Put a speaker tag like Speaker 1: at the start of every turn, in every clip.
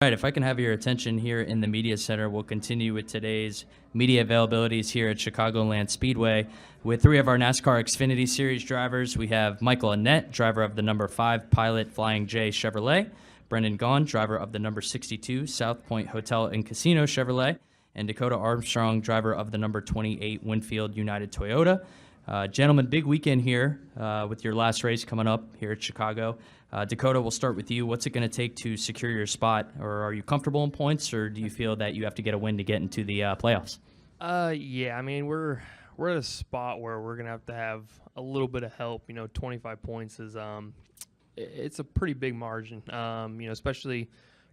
Speaker 1: All right, if I can have your attention here in the media center, we'll continue with today's media availabilities here at Chicagoland Speedway with three of our NASCAR Xfinity Series drivers. We have Michael Annett, driver of the number 5 Pilot Flying J Chevrolet, Brendan Gaughan, driver of the number 62 South Point Hotel and Casino Chevrolet, and Dakoda Armstrong, driver of the number 28 Winfield United Toyota. Gentlemen, big weekend here with your last race coming up here at Chicago. Dakoda, we'll start with you. What's it going to take to secure your spot? Or are you comfortable in points, or do you feel that you have to get a win to get into the playoffs?
Speaker 2: Yeah, I mean, we're at a spot where we're going to have a little bit of help. 25 points is it's a pretty big margin. Especially,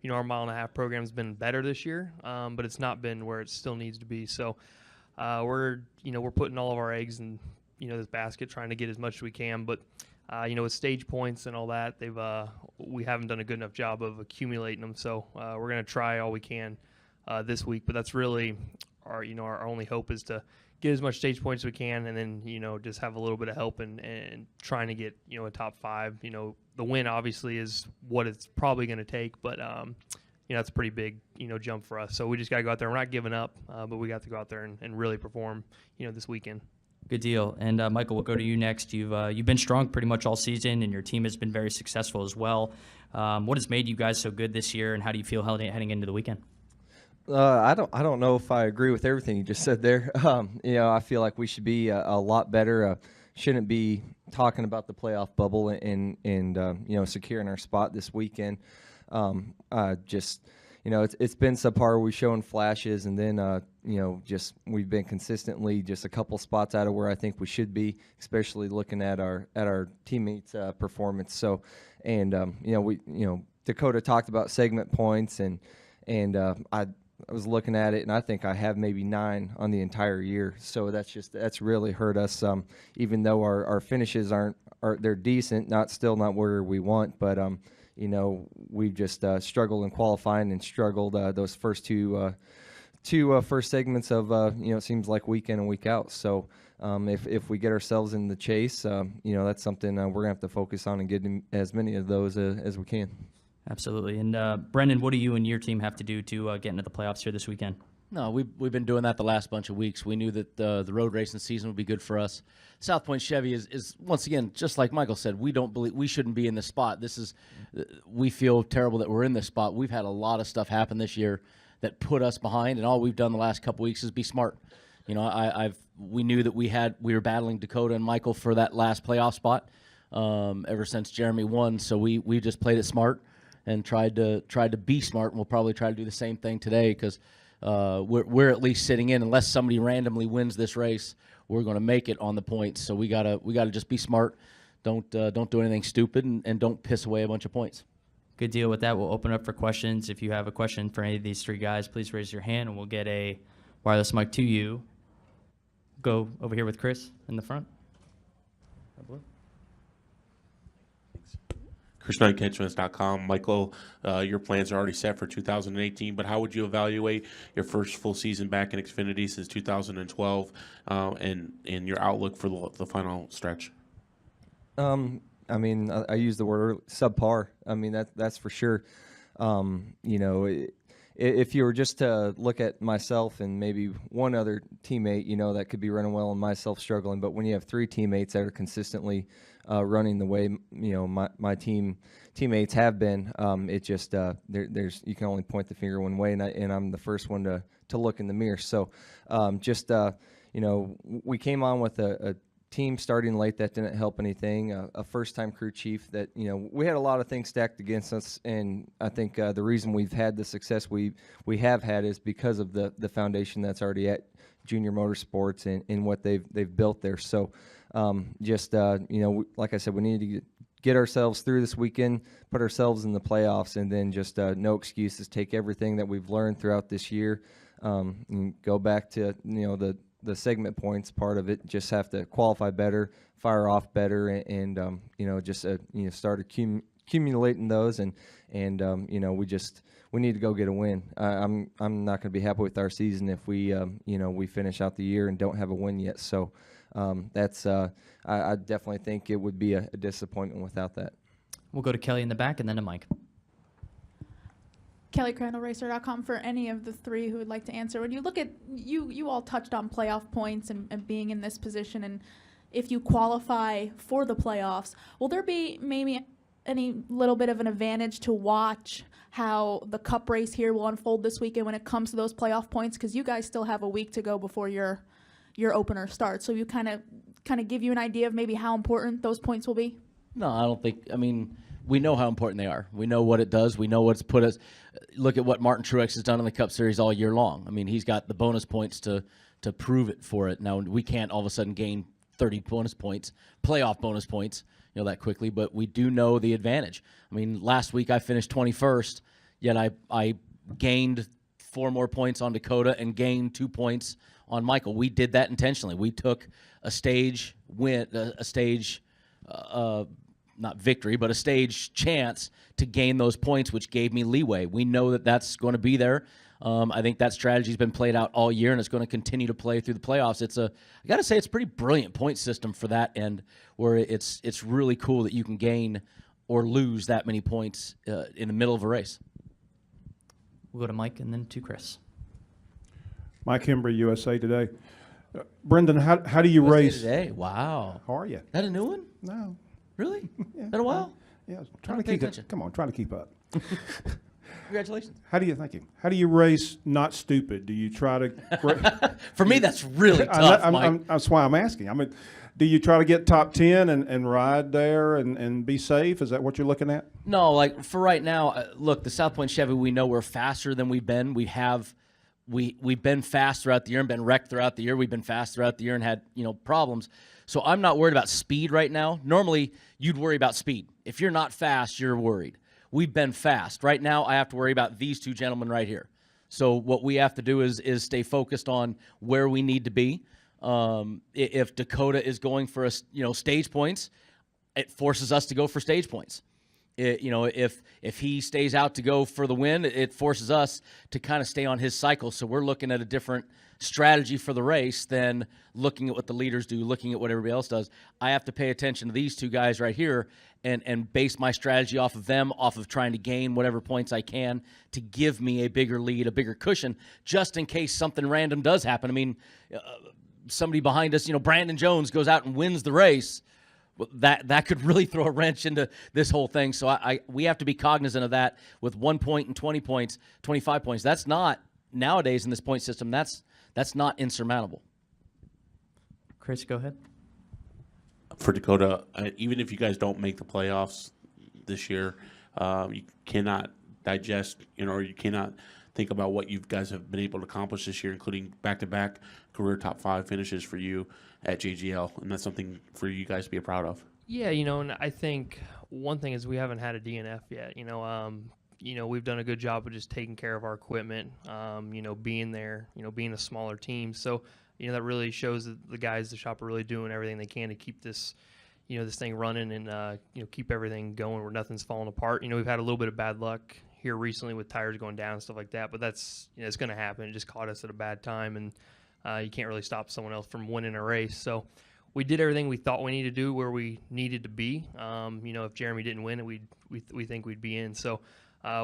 Speaker 2: our mile-and-a-half program's been better this year, but it's not been where it still needs to be. So we're putting all of our eggs in this basket, trying to get as much as we can. But with stage points and all that, we haven't done a good enough job of accumulating them. So we're going to try all we can this week. But that's really our only hope is to get as much stage points as we can, and then just have a little bit of help and trying to get a top 5. The win obviously is what it's probably going to take, but that's a pretty big jump for us. So we just got to go out there. We're not giving up, but we got to go out there and really perform this weekend.
Speaker 1: Good deal. And Michael, we'll go to you next. You've been strong pretty much all season, and your team has been very successful as well. What has made you guys so good this year, and how do you feel heading into the weekend?
Speaker 3: I don't know if I agree with everything you just said there. I feel like we should be a lot better. Shouldn't be talking about the playoff bubble and securing our spot this weekend. It's been subpar. We've shown flashes, and then we've been consistently just a couple spots out of where I think we should be, especially looking at our teammates' performance. So, Dakoda talked about segment points, and I was looking at it, and I think I have maybe 9 on the entire year. So that's really hurt us. Even though our finishes they're decent, not where we want, but we've just struggled in qualifying and struggled those first two first segments of it seems like week in and week out. So if we get ourselves in the chase, that's something we're gonna have to focus on and get as many of those as we can.
Speaker 1: Absolutely. And Brendan, what do you and your team have to do to get into the playoffs here this weekend?
Speaker 4: No, we've been doing that the last bunch of weeks. We knew that the road racing season would be good for us. South Point Chevy is once again, just like Michael said, we don't believe we shouldn't be in this spot. We feel terrible that we're in this spot. We've had a lot of stuff happen this year that put us behind, and all we've done the last couple weeks is be smart. We knew that we were battling Dakoda and Michael for that last playoff spot ever since Jeremy won. So we just played it smart and tried to be smart, and we'll probably try to do the same thing today because we're at least sitting in. Unless somebody randomly wins this race, we're going to make it on the points. So we gotta just be smart. Don't do anything stupid, and don't piss away a bunch of points.
Speaker 1: Good deal. With that, we'll open up for questions. If you have a question for any of these three guys, please raise your hand, and we'll get a wireless mic to you. Go over here with Chris in the front.
Speaker 5: Chris Knight, catchments.com. Michael, your plans are already set for 2018, but how would you evaluate your first full season back in Xfinity since 2012 and your outlook for the final stretch?
Speaker 3: I use the word subpar. That's for sure. If you were just to look at myself and maybe one other teammate, that could be running well and myself struggling. But when you have 3 teammates that are consistently running the way my teammates have been, it just you can only point the finger one way, and I'm the first one to look in the mirror. So we came on with a team starting late that didn't help anything. A first-time crew chief that we had a lot of things stacked against us, and I think the reason we've had the success we have had is because of the foundation that's already at Junior Motorsports and what they've built there. So like I said, we need to get ourselves through this weekend, put ourselves in the playoffs, and then just no excuses. Take everything that we've learned throughout this year, and go back to the segment points part of it. Just have to qualify better, fire off better, and start accumulating those, and we need to go get a win. I'm not going to be happy with our season if we finish out the year and don't have a win yet. So I definitely think it would be a disappointment without that.
Speaker 1: We'll go to Kelly in the back and then to Mike.
Speaker 6: KellyCrandallRacer.com for any of the three who would like to answer. When you look at, you all touched on playoff points and being in this position, and if you qualify for the playoffs, will there be maybe any little bit of an advantage to watch how the cup race here will unfold this weekend when it comes to those playoff points? Because you guys still have a week to go before your opener starts. So you kind of give you an idea of maybe how important those points will be?
Speaker 4: No, I don't think. I mean, we know how important they are. We know what it does. We know what's put us. Look at what Martin Truex has done in the Cup Series all year long. I mean, he's got the bonus points to prove it for it. Now, we can't all of a sudden gain 30 bonus points, playoff bonus points, that quickly, but we do know the advantage. I mean, last week I finished 21st, yet I gained 4 more points on Dakoda and gained 2 points on Michael. We did that intentionally. We took a stage win, not victory, but a stage chance to gain those points, which gave me leeway. We know that that's going to be there. I think that strategy's been played out all year, and it's going to continue to play through the playoffs. I got to say, it's a pretty brilliant point system for that end, where it's really cool that you can gain or lose that many points in the middle of a race.
Speaker 1: We'll go to Mike and then to Chris.
Speaker 7: Mike Hembry, USA Today. Brendan, how do you
Speaker 4: USA
Speaker 7: race?
Speaker 4: Today. Wow.
Speaker 7: How are you?
Speaker 4: That a new one?
Speaker 7: No.
Speaker 4: Really?
Speaker 7: Yeah.
Speaker 4: Been a while?
Speaker 7: Yeah.
Speaker 4: Trying to
Speaker 7: keep
Speaker 4: pay attention.
Speaker 7: Come on, trying to keep up.
Speaker 4: Congratulations.
Speaker 7: Thank you. How do you race not stupid? Do you try to?
Speaker 4: For me, that's really tough, Mike.
Speaker 7: That's why I'm asking. I mean, do you try to get top 10 and ride there and be safe? Is that what you're looking at?
Speaker 4: No, like for right now, look, the South Point Chevy, we know we're faster than we've been. We've been fast throughout the year and been wrecked throughout the year. We've been fast throughout the year and had, problems. So I'm not worried about speed right now. Normally, you'd worry about speed. If you're not fast, you're worried. We've been fast. Right now, I have to worry about these two gentlemen right here. So what we have to do is stay focused on where we need to be. If Dakoda is going for stage points, it forces us to go for stage points. If he stays out to go for the win, it forces us to kind of stay on his cycle. So we're looking at a different strategy for the race than looking at what the leaders do, looking at what everybody else does. I have to pay attention to these two guys right here and base my strategy off of them, off of trying to gain whatever points I can to give me a bigger lead, a bigger cushion, just in case something random does happen. I mean, somebody behind us, Brandon Jones goes out and wins the race. That could really throw a wrench into this whole thing. So we have to be cognizant of that with 1 point and 20 points, 25 points. That's not, nowadays in this point system, that's not insurmountable.
Speaker 1: Chris, go ahead.
Speaker 5: For Dakoda, even if you guys don't make the playoffs this year, you cannot digest, or you cannot think about what you guys have been able to accomplish this year, including back-to-back career top 5 finishes for you at JGL, and that's something for you guys to be proud of.
Speaker 2: Yeah, and I think one thing is we haven't had a DNF yet. We've done a good job of just taking care of our equipment, being there, being a smaller team. So, that really shows that the guys at the shop are really doing everything they can to keep this, this thing running and, keep everything going where nothing's falling apart. We've had a little bit of bad luck here recently with tires going down and stuff like that, but that's, it's going to happen. It just caught us at a bad time, and you can't really stop someone else from winning a race. So we did everything we thought we needed to do where we needed to be. If Jeremy didn't win it, we think we'd be in. So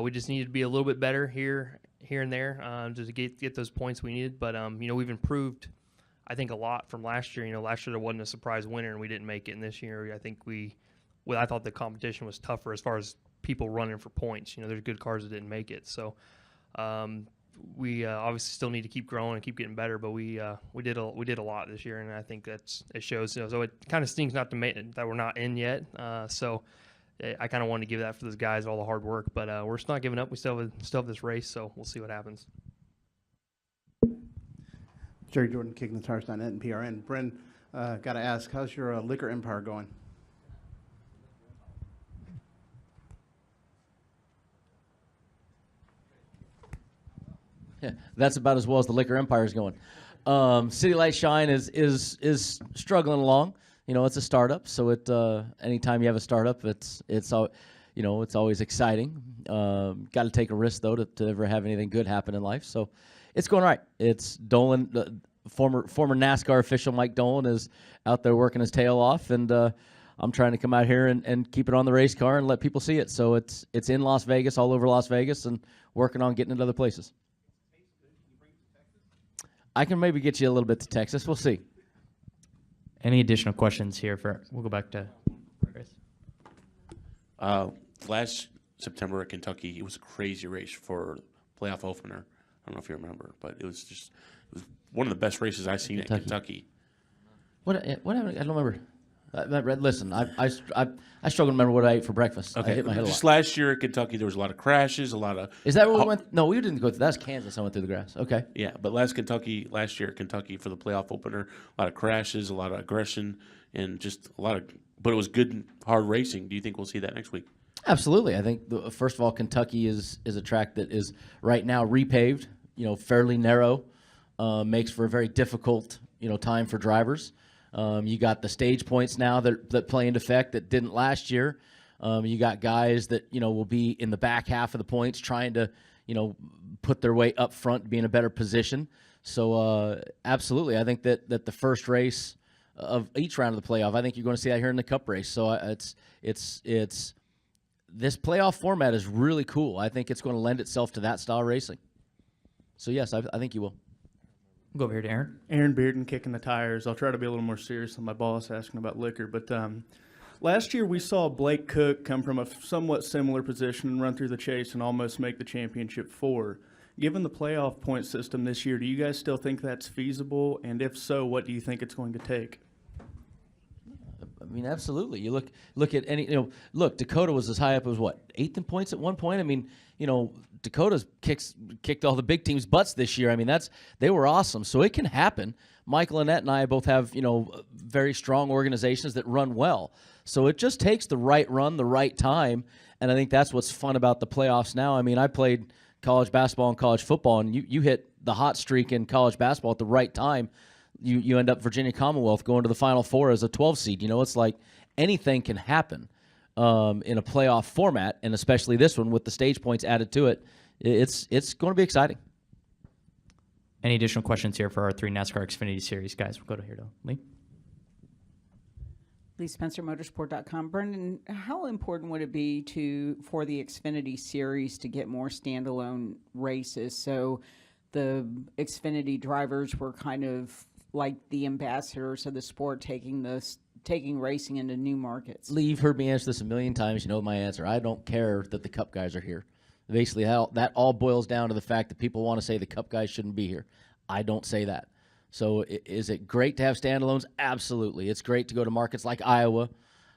Speaker 2: we just needed to be a little bit better here and there just to get those points we needed. But, we've improved, I think, a lot from last year. Last year there wasn't a surprise winner, and we didn't make it. And this year, I think I thought the competition was tougher as far as people running for points. There's good cars that didn't make it. So we obviously still need to keep growing and keep getting better, but we did a lot this year, and I think it shows. So it kind of stings not to make it, that we're not in yet. So I kind of wanted to give that for those guys, all the hard work, but we're still not giving up. We still have this race, so we'll see what happens.
Speaker 8: Jerry Jordan, KickingTheTires.net and PRN. Bren, got to ask, how's your liquor empire going?
Speaker 4: Yeah, that's about as well as the liquor empire is going. City Light Shine is struggling along. It's a startup, so anytime you have a startup, it's always exciting. Got to take a risk though to ever have anything good happen in life. So it's going right. It's Dolan, former NASCAR official Mike Dolan is out there working his tail off, and I'm trying to come out here and keep it on the race car and let people see it. So it's in Las Vegas, all over Las Vegas, and working on getting it other places. I can maybe get you a little bit to Texas. We'll see.
Speaker 1: Any additional questions here we'll go back to Chris.
Speaker 5: Last September at Kentucky, it was a crazy race for playoff opener. I don't know if you remember, but it was one of the best races I've seen at Kentucky.
Speaker 4: What happened? I don't remember. Listen, I struggle to remember what I ate for breakfast. I hit my head a lot.
Speaker 5: Just last year at Kentucky, there was a lot of crashes, a lot of.
Speaker 4: Is that where we went? No, we didn't go through. That's Kansas. I went through the grass. Okay.
Speaker 5: Yeah, but last year at Kentucky for the playoff opener, a lot of crashes, a lot of aggression, and just a lot of. But it was good, hard racing. Do you think we'll see that next week?
Speaker 4: Absolutely. I think first of all, Kentucky is a track that is right now repaved. Fairly narrow, makes for a very difficult time for drivers. You got the stage points now that play into effect that didn't last year. You got guys that will be in the back half of the points trying to put their way up front to be in a better position. So absolutely, I think that the first race of each round of the playoff, I think you're going to see that here in the Cup race. So it's this playoff format is really cool. I think it's going to lend itself to that style of racing. So yes, I think you will.
Speaker 1: We'll go over here to Aaron.
Speaker 9: Aaron Bearden, Kicking the Tires. I'll try to be a little more serious than my boss asking about liquor. But last year we saw Blake Cook come from a somewhat similar position and run through the chase and almost make the championship 4. Given the playoff point system this year, do you guys still think that's feasible? And if so, what do you think it's going to take?
Speaker 4: I mean, absolutely. You look at any, look, Dakoda was as high up as what, 8th in points at one point? I mean, Dakota's kicked all the big teams' butts this year. I mean, they were awesome. So it can happen. Michael Annett and I both have, very strong organizations that run well. So it just takes the right run, the right time. And I think that's what's fun about the playoffs now. I mean, I played college basketball and college football, and you hit the hot streak in college basketball at the right time. You end up Virginia Commonwealth going to the Final Four as a 12 seed. It's like anything can happen in a playoff format, and especially this one with the stage points added to it. It's going to be exciting.
Speaker 1: Any additional questions here for our 3 NASCAR Xfinity Series guys? We'll go to here to Lee.
Speaker 10: Lee Spencer, Motorsport.com. Brendan, how important would it be for the Xfinity Series to get more standalone races? So the Xfinity drivers were kind of like the ambassadors of the sport, taking racing into new markets.
Speaker 4: Lee, you've heard me answer this a million times. You know my answer. I don't care that the Cup guys are here. Basically, that all boils down to the fact that people want to say the Cup guys shouldn't be here. I don't say that. So is it great to have standalones? Absolutely. It's great to go to markets like Iowa,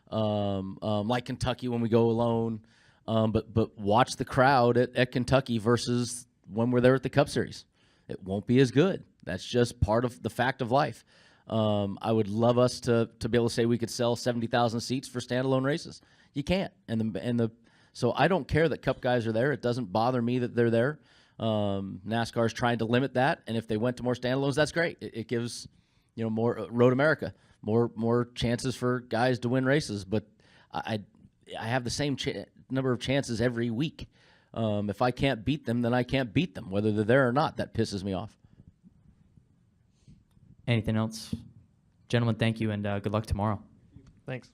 Speaker 4: like Kentucky when we go alone. But watch the crowd at Kentucky versus when we're there at the Cup Series. It won't be as good. That's just part of the fact of life. I would love us to be able to say we could sell 70,000 seats for standalone races. You can't. So I don't care that Cup guys are there. It doesn't bother me that they're there. NASCAR is trying to limit that, and if they went to more standalones, that's great. It gives more Road America, more chances for guys to win races. But I have the same number of chances every week. If I can't beat them, then I can't beat them, whether they're there or not. That pisses me off.
Speaker 1: Anything else? Gentlemen, thank you, and good luck tomorrow.
Speaker 2: Thanks.